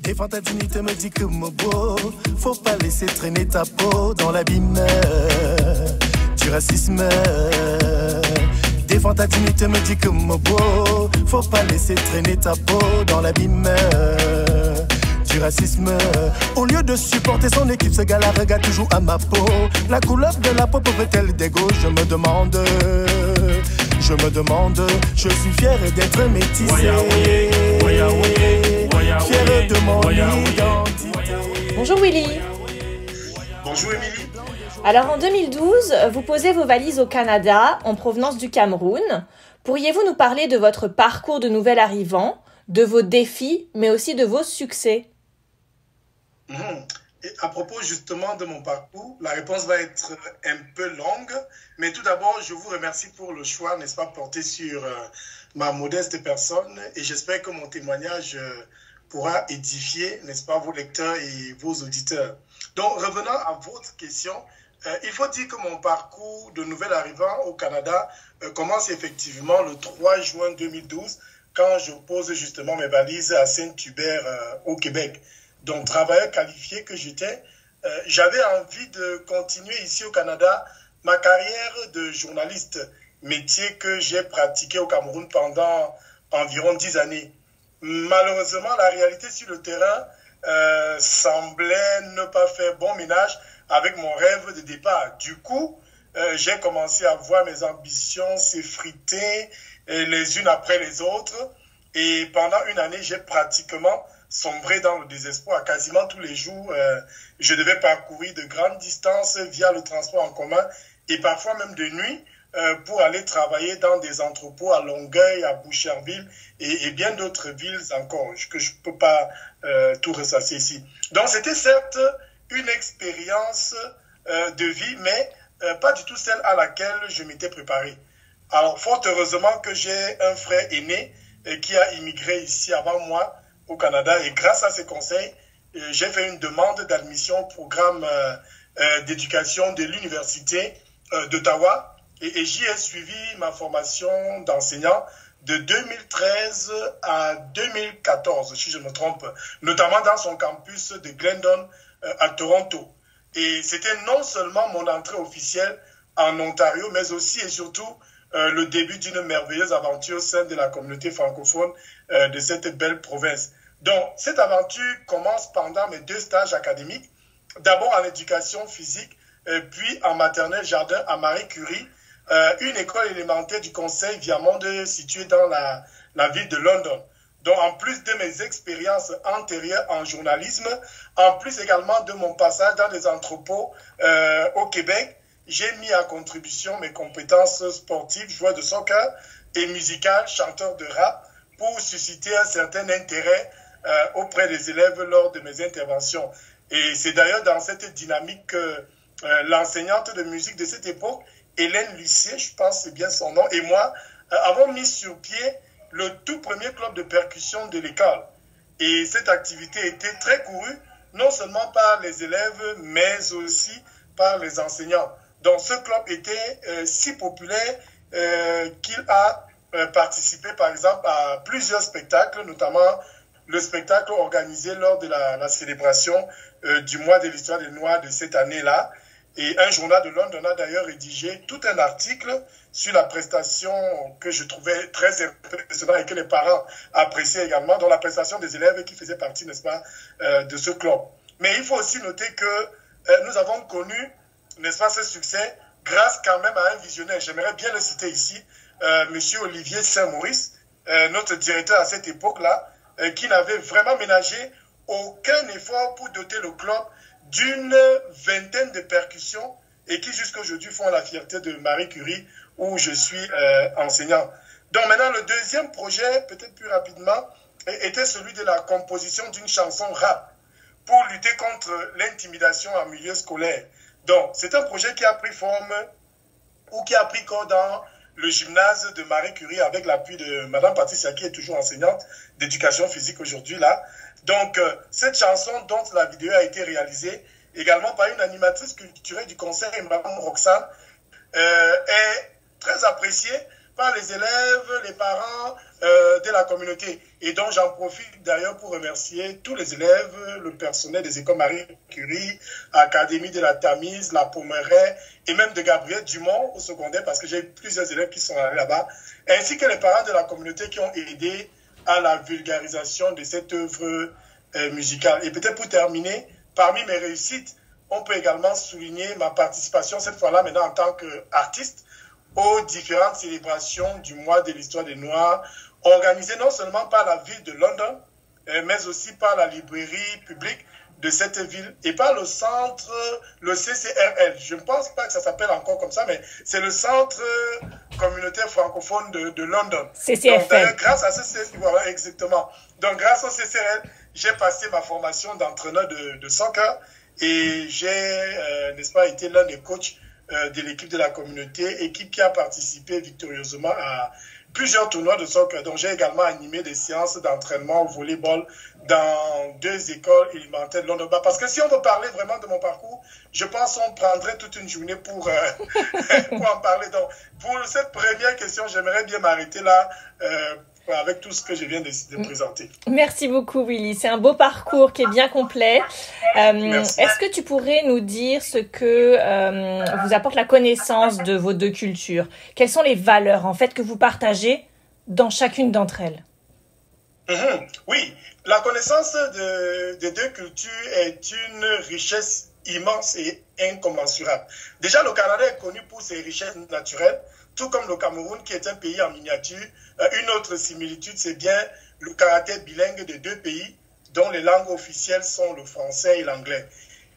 Défends ta dignité, me dit que mon beau, faut pas laisser traîner ta peau dans l'abîme du racisme. Défends ta dignité, me dit que mon beau, faut pas laisser traîner ta peau dans l'abîme du racisme. Au lieu de supporter son équipe, ce gars-là regarde toujours à ma peau. La couleur de la peau peut-elle dégo? Je me demande, je suis fier d'être métissé, fier de mon identité. Bonjour Willy. Bonjour Émilie. Alors en 2012, vous posez vos valises au Canada en provenance du Cameroun. Pourriez-vous nous parler de votre parcours de nouvel arrivant, de vos défis, mais aussi de vos succès? Et à propos justement de mon parcours, la réponse va être un peu longue, mais tout d'abord, je vous remercie pour le choix, n'est-ce pas, porté sur ma modeste personne, et j'espère que mon témoignage pourra édifier, n'est-ce pas, vos lecteurs et vos auditeurs. Donc, revenant à votre question, il faut dire que mon parcours de nouvel arrivant au Canada commence effectivement le 3 juin 2012, quand je pose justement mes valises à Saint-Hubert au Québec. Donc, travailleur qualifié que j'étais, j'avais envie de continuer ici au Canada ma carrière de journaliste, métier que j'ai pratiqué au Cameroun pendant environ 10 années. Malheureusement, la réalité sur le terrain semblait ne pas faire bon ménage avec mon rêve de départ. Du coup, j'ai commencé à voir mes ambitions s'effriter les unes après les autres. Et pendant une année, j'ai pratiquement sombré dans le désespoir. Quasiment tous les jours, je devais parcourir de grandes distances via le transport en commun et parfois même de nuit pour aller travailler dans des entrepôts à Longueuil, à Boucherville et bien d'autres villes encore que je ne peux pas tout ressasser ici. Donc c'était certes une expérience de vie, mais pas du tout celle à laquelle je m'étais préparé. Alors fort heureusement que j'ai un frère aîné qui a immigré ici avant moi au Canada et grâce à ses conseils, j'ai fait une demande d'admission au programme d'éducation de l'Université d'Ottawa et j'y ai suivi ma formation d'enseignant de 2013 à 2014, si je ne me trompe, notamment dans son campus de Glendon à Toronto. Et c'était non seulement mon entrée officielle en Ontario, mais aussi et surtout le début d'une merveilleuse aventure au sein de la communauté francophone de cette belle province. Donc, cette aventure commence pendant mes 2 stages académiques, d'abord en éducation physique, puis en maternelle jardin à Marie Curie, une école élémentaire du Conseil Viamonde située dans la ville de London. Donc, en plus de mes expériences antérieures en journalisme, en plus également de mon passage dans des entrepôts au Québec, j'ai mis à contribution mes compétences sportives, joueur de soccer et musical, chanteur de rap, pour susciter un certain intérêt auprès des élèves lors de mes interventions. Et c'est d'ailleurs dans cette dynamique que l'enseignante de musique de cette époque, Hélène Lucier, je pense c'est bien son nom, et moi, avons mis sur pied le tout premier club de percussion de l'école. Et cette activité était très courue, non seulement par les élèves, mais aussi par les enseignants. Donc ce club était si populaire qu'il a participé par exemple à plusieurs spectacles, notamment le spectacle organisé lors de la célébration du mois de l'histoire des Noirs de cette année-là. Et un journal de Londres a d'ailleurs rédigé tout un article sur la prestation que je trouvais très impressionnante et que les parents appréciaient également, dont la prestation des élèves qui faisaient partie, n'est-ce pas, de ce club. Mais il faut aussi noter que nous avons connu, n'est-ce pas, ce succès grâce quand même à un visionnaire. J'aimerais bien le citer ici, Monsieur Olivier Saint-Maurice, notre directeur à cette époque-là, qui n'avait vraiment ménagé aucun effort pour doter le club d'une vingtaine de percussions et qui jusqu'à aujourd'hui font la fierté de Marie Curie où je suis enseignant. Donc maintenant, le deuxième projet, peut-être plus rapidement, était celui de la composition d'une chanson rap pour lutter contre l'intimidation en milieu scolaire. Donc c'est un projet qui a pris forme ou qui a pris corps dans le gymnase de Marie Curie avec l'appui de Madame Patricia qui est toujours enseignante d'éducation physique aujourd'hui là. Donc cette chanson dont la vidéo a été réalisée également par une animatrice culturelle du conseil, Madame Roxane, est très appréciée par les élèves, les parents, représenter la communauté. Et donc, j'en profite d'ailleurs pour remercier tous les élèves, le personnel des écoles Marie Curie, Académie de la Tamise, la Pommeraye, et même de Gabriel Dumont au secondaire, parce que j'ai plusieurs élèves qui sont allés là-bas, ainsi que les parents de la communauté qui ont aidé à la vulgarisation de cette œuvre musicale. Et peut-être pour terminer, parmi mes réussites, on peut également souligner ma participation, cette fois-là maintenant en tant qu'artiste, aux différentes célébrations du mois de l'histoire des Noirs, organisées non seulement par la ville de London, mais aussi par la librairie publique de cette ville et par le centre, le CCRL. Je ne pense pas que ça s'appelle encore comme ça, mais c'est le centre communautaire francophone de London. CCFL. Donc, grâce à voilà, exactement. Donc, grâce au CCRL, j'ai passé ma formation d'entraîneur de soccer et j'ai, n'est-ce pas, été l'un des coachs de l'équipe de la communauté, équipe qui a participé victorieusement à plusieurs tournois de soccer. Donc, j'ai également animé des séances d'entraînement au volleyball dans 2 écoles élémentaires de London. Parce que si on veut parler vraiment de mon parcours, je pense qu'on prendrait toute une journée pour en parler. Donc, pour cette première question, j'aimerais bien m'arrêter là avec tout ce que je viens de présenter. Merci beaucoup, Willy. C'est un beau parcours qui est bien complet. Est-ce que tu pourrais nous dire ce que vous apporte la connaissance de vos 2 cultures? Quelles sont les valeurs, en fait, que vous partagez dans chacune d'entre elles? Oui, la connaissance des 2 cultures est une richesse immense et incommensurable. Déjà, le Canada est connu pour ses richesses naturelles, tout comme le Cameroun, qui est un pays en miniature. Une autre similitude, c'est bien le caractère bilingue des 2 pays, dont les langues officielles sont le français et l'anglais.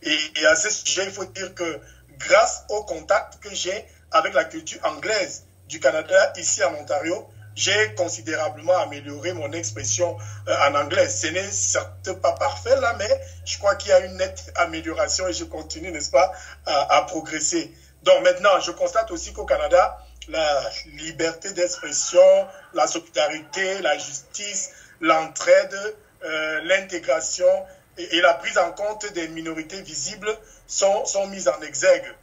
Et à ce sujet, il faut dire que grâce au contact que j'ai avec la culture anglaise du Canada, ici en Ontario, j'ai considérablement amélioré mon expression en anglais. Ce n'est certes pas parfait là, mais je crois qu'il y a une nette amélioration et je continue, n'est-ce pas, à progresser. Donc maintenant, je constate aussi qu'au Canada, la liberté d'expression, la solidarité, la justice, l'entraide, l'intégration et la prise en compte des minorités visibles sont mises en exergue.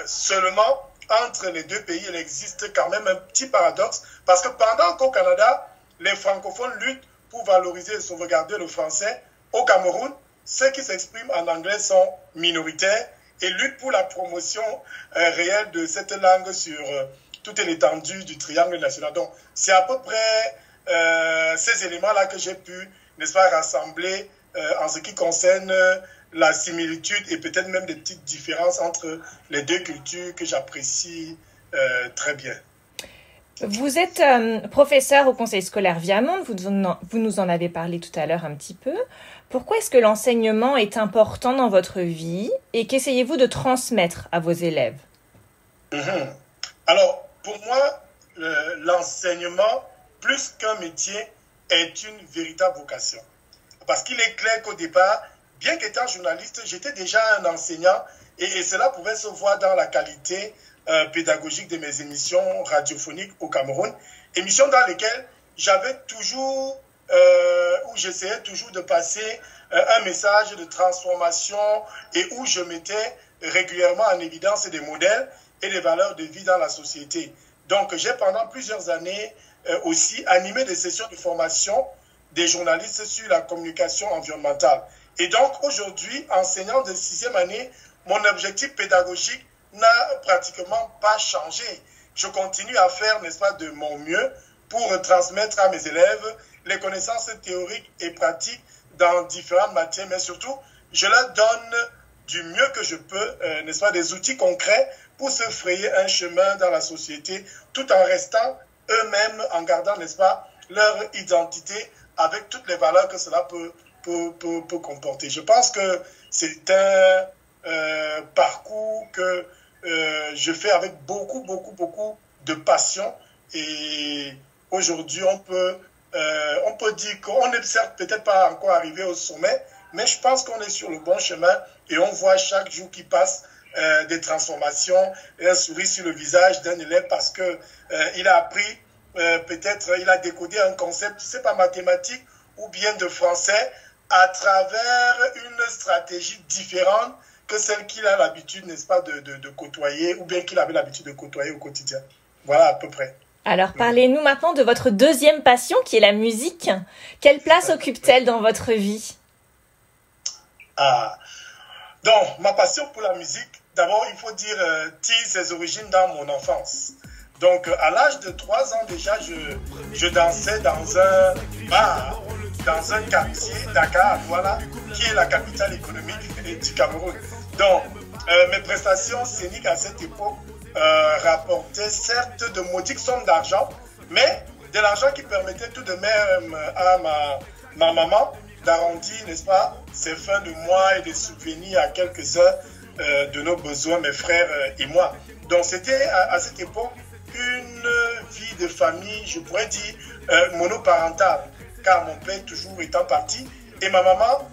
Seulement, entre les 2 pays, il existe quand même un petit paradoxe, parce que pendant qu'au Canada, les francophones luttent pour valoriser et sauvegarder le français, au Cameroun, ceux qui s'expriment en anglais sont minoritaires et luttent pour la promotion réelle de cette langue sur toute l'étendue du triangle national. Donc, c'est à peu près ces éléments-là que j'ai pu, n'est-ce pas, rassembler en ce qui concerne la similitude et peut-être même des petites différences entre les 2 cultures que j'apprécie très bien. Vous êtes professeur au Conseil scolaire Viamonde, vous nous en avez parlé tout à l'heure un petit peu. Pourquoi est-ce que l'enseignement est important dans votre vie et qu'essayez-vous de transmettre à vos élèves? Alors, pour moi, l'enseignement, plus qu'un métier, est une véritable vocation. Parce qu'il est clair qu'au départ, bien qu'étant journaliste, j'étais déjà un enseignant et cela pouvait se voir dans la qualité pédagogique de mes émissions radiophoniques au Cameroun. Émissions dans lesquelles j'avais toujours, où j'essayais toujours de passer un message de transformation et où je mettais régulièrement en évidence des modèles et des valeurs de vie dans la société. Donc, j'ai pendant plusieurs années aussi animé des sessions de formation des journalistes sur la communication environnementale. Et donc, aujourd'hui, enseignant de 6e année, mon objectif pédagogique n'a pratiquement pas changé. Je continue à faire, n'est-ce pas, de mon mieux pour transmettre à mes élèves les connaissances théoriques et pratiques dans différentes matières, mais surtout, je leur donne du mieux que je peux, n'est-ce pas, des outils concrets pour se frayer un chemin dans la société, tout en restant eux-mêmes, en gardant, n'est-ce pas, leur identité avec toutes les valeurs que cela peut comporter. Je pense que c'est un parcours que je fais avec beaucoup de passion et aujourd'hui on peut dire qu'on n'est certes peut-être pas encore arrivé au sommet, mais je pense qu'on est sur le bon chemin et on voit chaque jour qui passe des transformations et un sourire sur le visage d'un élève parce que il a appris peut-être, il a décodé un concept, c'est pas mathématique ou bien de français à travers une stratégie différente que celle qu'il a l'habitude, n'est-ce pas, de côtoyer ou bien qu'il avait l'habitude de côtoyer au quotidien. Voilà à peu près. Alors, parlez-nous maintenant de votre deuxième passion, qui est la musique. Quelle place occupe-t-elle dans votre vie? Donc, ma passion pour la musique, d'abord, il faut dire, tire ses origines dans mon enfance. Donc, à l'âge de 3 ans déjà, je dansais dans un bar, dans un quartier, Dakar, voilà, qui est la capitale économique du Cameroun. Donc, mes prestations scéniques à cette époque rapportaient certes de modiques sommes d'argent, mais de l'argent qui permettait tout de même à ma maman d'arrondir, n'est-ce pas, ses fins de mois et de subvenir à quelques-uns de nos besoins, mes frères et moi. Donc, c'était à cette époque une vie de famille, je pourrais dire, monoparentale, car mon père toujours étant parti et ma maman,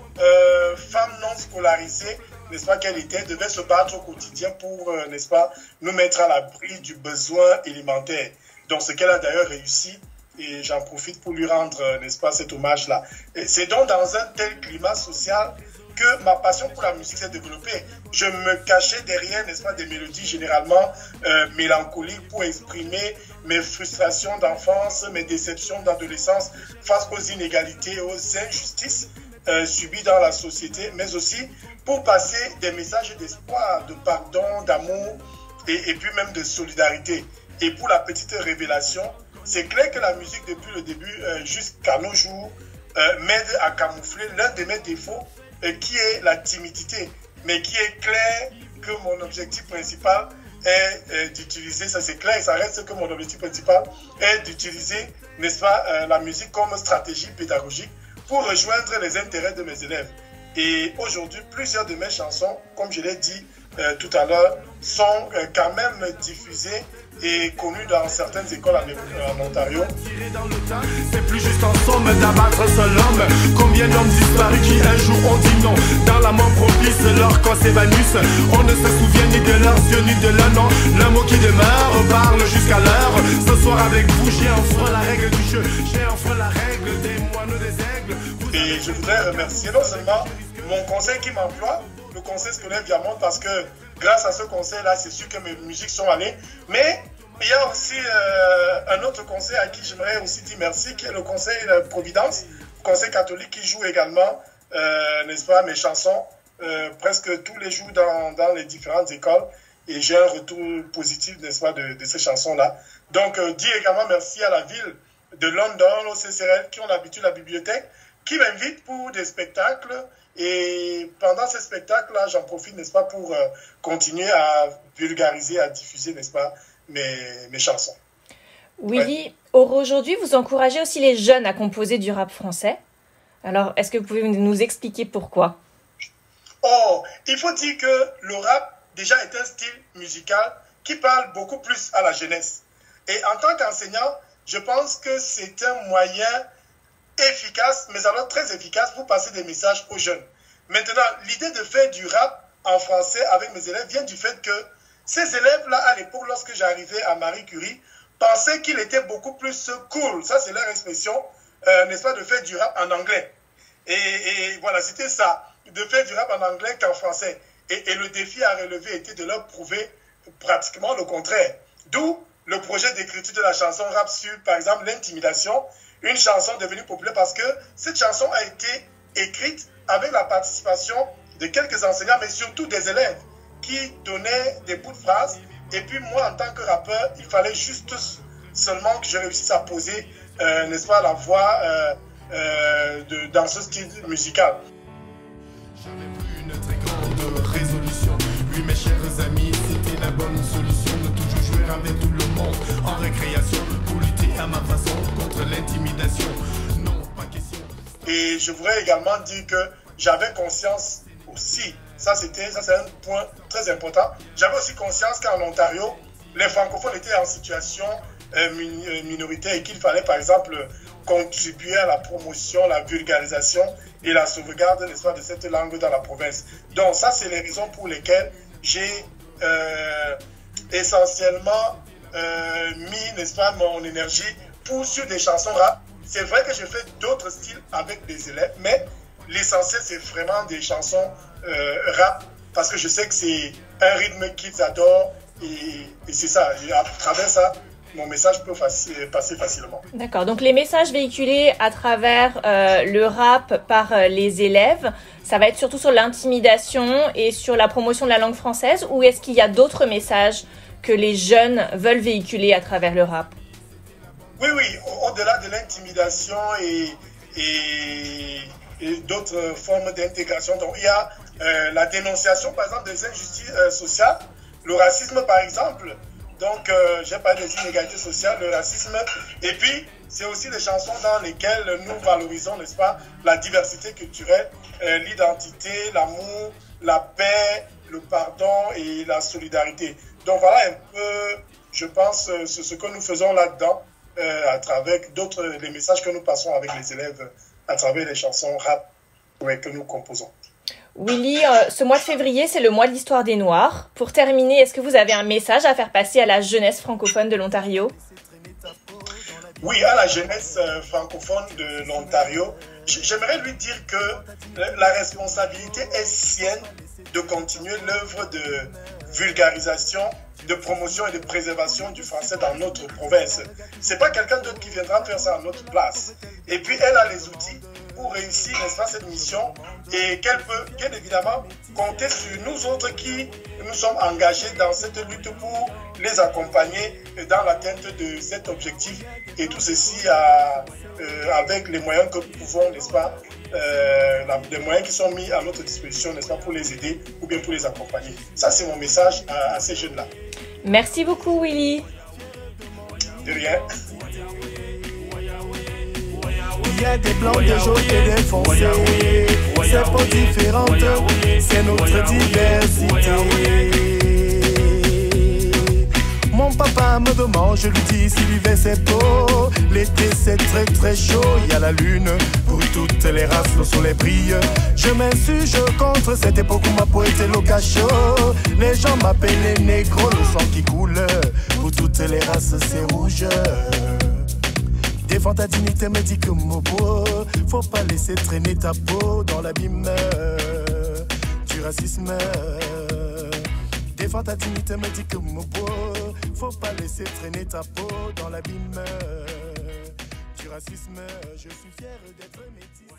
femme non scolarisée, n'est-ce pas, qu'elle était, devait se battre au quotidien pour, n'est-ce pas, nous mettre à l'abri du besoin élémentaire. Donc, ce qu'elle a d'ailleurs réussi, et j'en profite pour lui rendre, n'est-ce pas, cet hommage-là. C'est donc dans un tel climat social que ma passion pour la musique s'est développée. Je me cachais derrière, n'est-ce pas, des mélodies généralement mélancoliques pour exprimer mes frustrations d'enfance, mes déceptions d'adolescence face aux inégalités, aux injustices subies dans la société, mais aussi pour passer des messages d'espoir, de pardon, d'amour et puis même de solidarité. Et pour la petite révélation, c'est clair que la musique, depuis le début jusqu'à nos jours, m'aide à camoufler l'un de mes défauts, qui est la timidité. Mais qui est clair que mon objectif principal est d'utiliser, ça c'est clair, ça reste que mon objectif principal est d'utiliser, n'est-ce pas, la musique comme stratégie pédagogique pour rejoindre les intérêts de mes élèves. Et aujourd'hui, plusieurs de mes chansons, comme je l'ai dit tout à l'heure, sont quand même diffusées et connues dans certaines écoles en Ontario. C'est plus juste en somme d'abattre un seul homme. Combien d'hommes disparus qui un jour ont dit non. Dans la mort propice, leur corps s'évanouissent. On ne se souvient ni de leurs yeux ni de leur nom. Le mot qui demeure parle jusqu'à l'heure. Ce soir avec vous, j'ai enfreint la règle du jeu. J'ai enfreint la règle des moineaux des aigles. Et je voudrais remercier non seulement mon conseil qui m'emploie, le conseil scolaire Viamont, parce que grâce à ce conseil-là, c'est sûr que mes musiques sont allées. Mais il y a aussi un autre conseil à qui j'aimerais aussi dire merci, qui est le conseil Providence, conseil catholique qui joue également, n'est-ce pas, mes chansons presque tous les jours dans les différentes écoles. Et j'ai un retour positif, n'est-ce pas, de ces chansons-là. Donc, dire également merci à la ville de London, au CCRL, qui ont l'habitude, la bibliothèque, qui m'invite pour des spectacles. Et pendant ces spectacles-là, j'en profite, n'est-ce pas, pour continuer à vulgariser, à diffuser, n'est-ce pas, mes chansons. Willy, aujourd'hui, vous encouragez aussi les jeunes à composer du rap français. Alors, est-ce que vous pouvez nous expliquer pourquoi? Oh, il faut dire que le rap, déjà, est un style musical qui parle beaucoup plus à la jeunesse. Et en tant qu'enseignant, je pense que c'est un moyen efficace, mais alors très efficace pour passer des messages aux jeunes. Maintenant, l'idée de faire du rap en français avec mes élèves vient du fait que ces élèves-là, à l'époque, lorsque j'arrivais à Marie Curie, pensaient qu'il était beaucoup plus cool, ça c'est leur expression, n'est-ce pas, de faire du rap en anglais. Et voilà, c'était ça, de faire du rap en anglais qu'en français. Et le défi à relever était de leur prouver pratiquement le contraire. D'où le projet d'écriture de la chanson rap sur, par exemple, l'intimidation, une chanson devenue populaire parce que cette chanson a été écrite avec la participation de quelques enseignants, mais surtout des élèves qui donnaient des bouts de phrases. Et puis moi, en tant que rappeur, il fallait juste seulement que je réussisse à poser, n'est-ce pas, la voix dans ce style musical. J'avais pris une très grande résolution. Oui, mes chers amis, c'était la bonne solution de toujours jouer avec tout le monde en récréation pour lutter à ma façon contre l'intimidation. Non, pas question. Et je voudrais également dire que j'avais conscience aussi, ça c'est un point très important, j'avais aussi conscience qu'en Ontario, les francophones étaient en situation minoritaire et qu'il fallait par exemple contribuer à la promotion, la vulgarisation et la sauvegarde, n'est-ce pas, de cette langue dans la province. Donc ça, c'est les raisons pour lesquelles j'ai essentiellement mis, n'est-ce pas, mon énergie sur des chansons rap. C'est vrai que je fais d'autres styles avec des élèves, mais l'essentiel, c'est vraiment des chansons rap, parce que je sais que c'est un rythme qu'ils adorent, et c'est ça. À travers ça, mon message peut passer facilement. D'accord, donc les messages véhiculés à travers le rap par les élèves, ça va être surtout sur l'intimidation et sur la promotion de la langue française, ou est-ce qu'il y a d'autres messages que les jeunes veulent véhiculer à travers le rap? Oui, au-delà de l'intimidation et d'autres formes d'intégration. Donc, il y a la dénonciation, par exemple, des injustices sociales, le racisme, par exemple. Donc, j'ai parlé des inégalités sociales, le racisme. Et puis, c'est aussi des chansons dans lesquelles nous valorisons, n'est-ce pas, la diversité culturelle, l'identité, l'amour, la paix, le pardon et la solidarité. Donc, voilà un peu, je pense, ce que nous faisons là-dedans, à travers les messages que nous passons avec les élèves, à travers les chansons rap que nous composons. Willy, ce mois de février, c'est le mois de l'histoire des Noirs. Pour terminer, est-ce que vous avez un message à faire passer à la jeunesse francophone de l'Ontario? Oui, à la jeunesse francophone de l'Ontario, j'aimerais lui dire que la responsabilité est sienne de continuer l'œuvre de vulgarisation, de promotion et de préservation du français dans notre province. C'est pas quelqu'un d'autre qui viendra faire ça à notre place. Et puis, elle a les outils pour réussir, n'est-ce pas, cette mission, et qu'elle peut, bien évidemment, compter sur nous autres qui nous sommes engagés dans cette lutte pour les accompagner dans l'atteinte de cet objectif, et tout ceci avec les moyens que nous pouvons, n'est-ce pas, les moyens qui sont mis à notre disposition, n'est-ce pas, pour les aider ou bien pour les accompagner. Ça, c'est mon message à ces jeunes-là. Merci beaucoup, Willy. De rien. Il y a des blancs, des jaunes et des foncés. C'est pas différente, c'est notre diversité. Mon papa me demande, je lui dis si l'hiver c'est beau. L'été c'est très très chaud, il y a la lune pour toutes les races, le soleil brille. Je m'insurge contre cette époque où ma peau était le cachot. Les gens m'appellent les négros, le sang qui coule. Pour toutes les races c'est rouge. Défends ta dignité, me dis que mon beau. Faut pas laisser traîner ta peau dans l'abîme du racisme. Défends ta dignité, me dis que mon beau. Faut pas laisser traîner ta peau dans l'abîme du racisme. Je suis fier d'être métis.